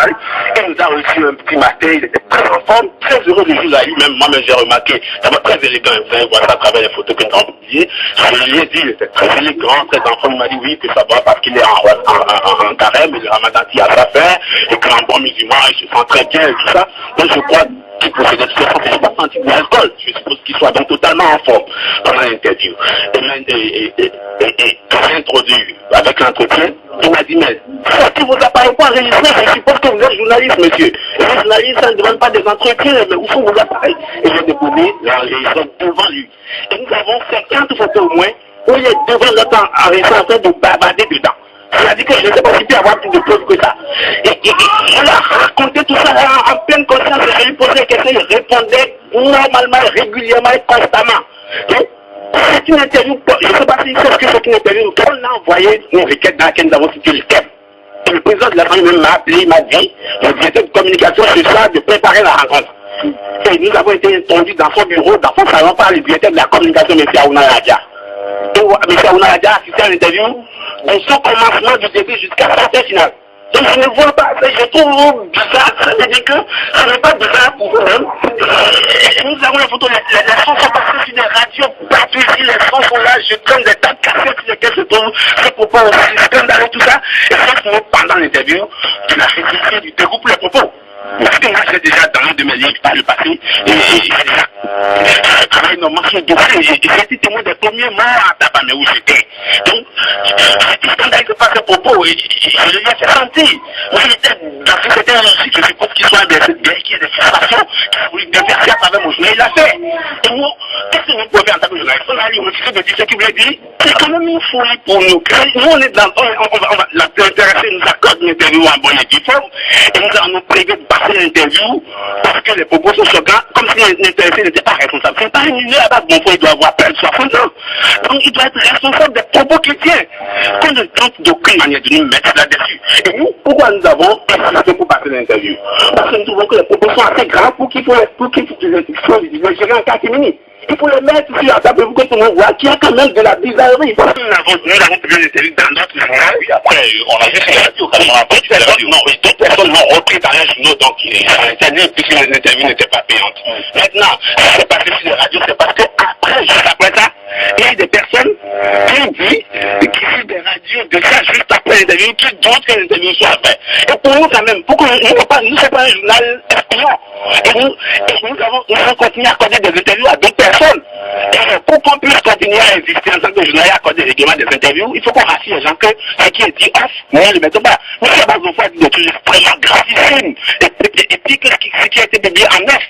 journal. Il nous a reçu un petit matin, il était très en forme, très heureux le jour-là. Lui-même, moi-même, j'ai remarqué, d'abord très élégant. Vous allez voir ça à travers les photos que nous avons publiées. Je lui ai dit, il était très élégant, très en forme. Il m'a dit oui, que ça va parce qu'il est en carême, et le ramadan qui a sa fin, et qu'en bon musulman, il se sent très bien et tout ça. Donc je crois qu'il procédait de toute façon que je n'ai pas senti de l'alcool. Je suppose qu'il soit donc totalement en forme pendant l'interview. Et j'ai introduit avec l'entretien, il m'a dit, mais sortez vos appareils pour enregistrer, je suppose que vous êtes journaliste, monsieur. Et les journalistes, ça ne demande pas des entretiens, mais où sont vos appareils? Et j'ai déposé l'enregistrement devant lui. Et nous avons 50 photos au moins, où il est devant notre enregistrement en train de bavarder dedans. Il a dit que je ne sais pas si peut avoir plus de preuves que ça. Et il a raconté tout ça en pleine conscience. Je lui posais des questions, il répondait normalement, régulièrement et constamment. C'est une interview, je ne sais pas si c'est ce que c'est une interview, on a envoyé une requête dans laquelle nous avons situé le thème. Et le président de la famille même m'a appelé, il m'a dit, le directeur de communication ce soir de préparer la rencontre. Et nous avons été entendus dans son bureau, dans son salon par le directeur de la communication, M. Aouna Radia. M. Aouna Radia a assisté à l'interview de son commencement du début jusqu'à sa fin finale. Donc je ne vois pas, je trouve bizarre, ça veut dire que ça n'est pas bizarre pour vous-même. Nous avons la photo, les sons sont passés sur des radios partout ici, les sons sont là, je donne des tas de cassettes sur lesquelles se trouvent ces propos aussi scandaleux, tout ça. Et ça, pendant l'interview, il a fait du découpe les propos. Parce que moi, j'ai déjà dans un de mes livres par le passé, et j'ai déjà travaillé normalement sur le dossier, et j'ai été témoin des premiers morts à Tabac, mais où j'étais. Donc, quand il se passe ce propos, je l'ai fait sentir. Moi, j'étais dans ce côté logique, je suppose qu'il soit cette guerre qui est des frustrations, qui a voulu déverser à travers mon journal, il l'a fait. Et moi, qu'est-ce que vous pouvez en tant que journaliste? On a allé au refus de dire ce qu'il voulait dire. C'est quand même une folie pour nous. Nous, on est dans, l'intéressé nous accorde une interview en bonne et due forme, et nous allons nous prévenir de passer l'interview parce que les propos sont choquants, comme si l'intéressé n'était pas responsable. C'est pas une idée à base, mon frère, il doit avoir plus de 60 ans. Donc il doit être responsable des propos qu'il tient. Qu'on ne tente d'aucune manière de nous mettre là-dessus. Et nous, pourquoi nous avons insisté pour passer l'interview? Parce que nous trouvons que les propos sont assez grands pour qu'il faut les gérer en catimini. Il faut les mettre sur la table pour que tout le monde voit qu'il y a quand même de la bizarrerie. Nous avons publié l'interview dans notre journal, puis après, on a juste la radio. Non, d'autres personnes l'ont repris dans un journal, donc l'interview, puisque l'interview n'était pas payante. Maintenant, ça s'est passé sur les radios, c'est parce que après, juste après ça, il y a des personnes qui ont dit, qui suivent des radios de ça juste après l'interview, qui doutent que l'interview soit faite. Et pour nous quand même, pourquoi nous ne sommes pas un journal espion. Et nous avons continué à accorder des interviews à d'autres personnes. Et pour qu'on puisse continuer à exister en tant que journaliste, accorder régulièrement des interviews, il faut qu'on rassure les gens que ce qui est dit off, nous ne le mettons pas. Nous, à base de fois, des trucs extrêmement gravissimes. Et puis que ce qui a été publié en neuf,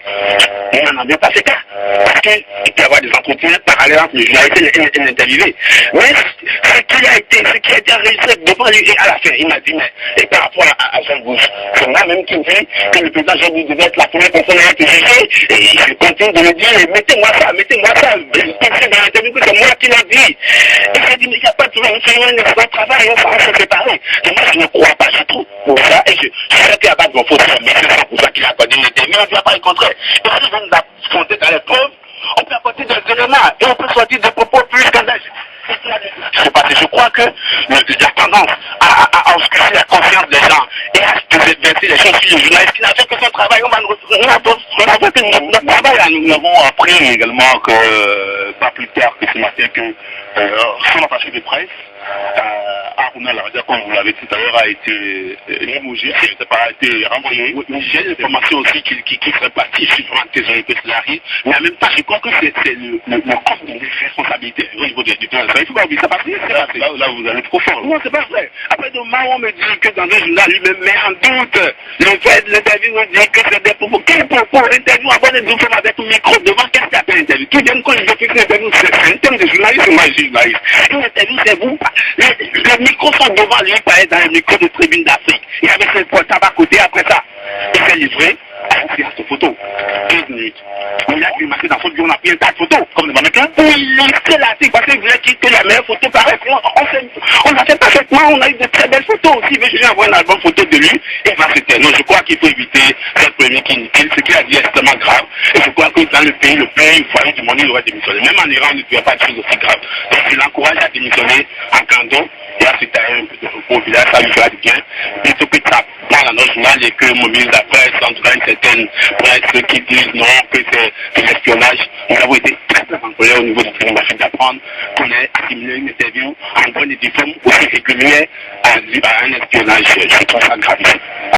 on n'en a bien pas ces cas. Parce qu'il peut y avoir des entretiens parallèles entre le journaliste et l'interviewé. Mais ce qui a été enregistré devant lui, et à la fin, il m'a dit, mais et par rapport à Jean Bush, c'est moi-même qui me dis que le président Jean Bush devait être la première personne à être jugée, et je continue de me dire, mettez-moi ça, je pensais dans l'interview que c'est moi qui l'ai dit. Et j'ai dit, mais il n'y a pas de problème, c'est un excellent travail, on va se séparer. Et moi, je ne crois pas du tout pour ça, et je sais qu'à base de mon faute, mais c'est ça pour ça qu'il a accordé une interview, on ne dit pas le contraire. Et si on nous a fondé dans les preuves, on peut apporter des éléments, et on peut sortir des propos plus scandaleux. Je crois que la tendance à obscurer la confiance des gens et à verser les choses sur le journaliste qui n'a fait que son travail, on va notre travail là. Nous avons appris également que, pas plus tard que ce matin, que son attaché de presse, Aouna Radia, comme vous l'avez dit tout à l'heure, a été limogé, a été renvoyé. J'ai l'information aussi qu'il serait parti suivant la théorie que cela arrive, mais en même temps, je crois que c'est le compte de responsabilité au niveau du plan. Il faut pas oublier ça, parce que là, vous allez trop fort. Non, c'est pas vrai. Après, demain, on me dit que dans un journal, lui-même met en doute le fait de l'interview, on dit que c'est des propos. Quel propos? L'interview, avoir des doutes avec le micro devant, qu'est-ce qu'il appelle l'interview? Qui vient quand il veut fixer l'interview? C'est un thème de journaliste, moi, je suis journaliste. Une interview, c'est vous. Les micros sont devant lui, il paraît dans les micros de Tribune d'Afrique. Il avait ses portables à côté après ça. Il s'est livré à une séance de photos. 15 minutes. Il a pu marquer dans son bureau, on a pris un tas de photos, comme le mannequin. Pour illustrer l'article, parce qu'il voulait que la meilleure photo paraisse. On a fait parfaitement, on a eu de très belles photos aussi. Mais je viens avoir un album photo de lui et va se taire. Non, je crois qu'il faut éviter cette polémique inutile. Ce qu'il a dit est extrêmement grave. Et je crois que dans le pays, il fallait du monde, il aurait démissionné. Même en Iran, on ne pouvait pas de choses aussi graves. Donc je l'encourage à démissionner en candon Et ensuite, un peu de repos au village, ça lui fera du bien. Plutôt que ça prend dans notre journal et que mon ministre de la presse, en tout cas une certaine presse qui disent non, que c'est de l'espionnage. Nous avons été très en colère au niveau du tribunal d'apprendre qu'on ait assimilé une interview en bonne et due forme aussi régulière à un espionnage. Je trouve ça grave.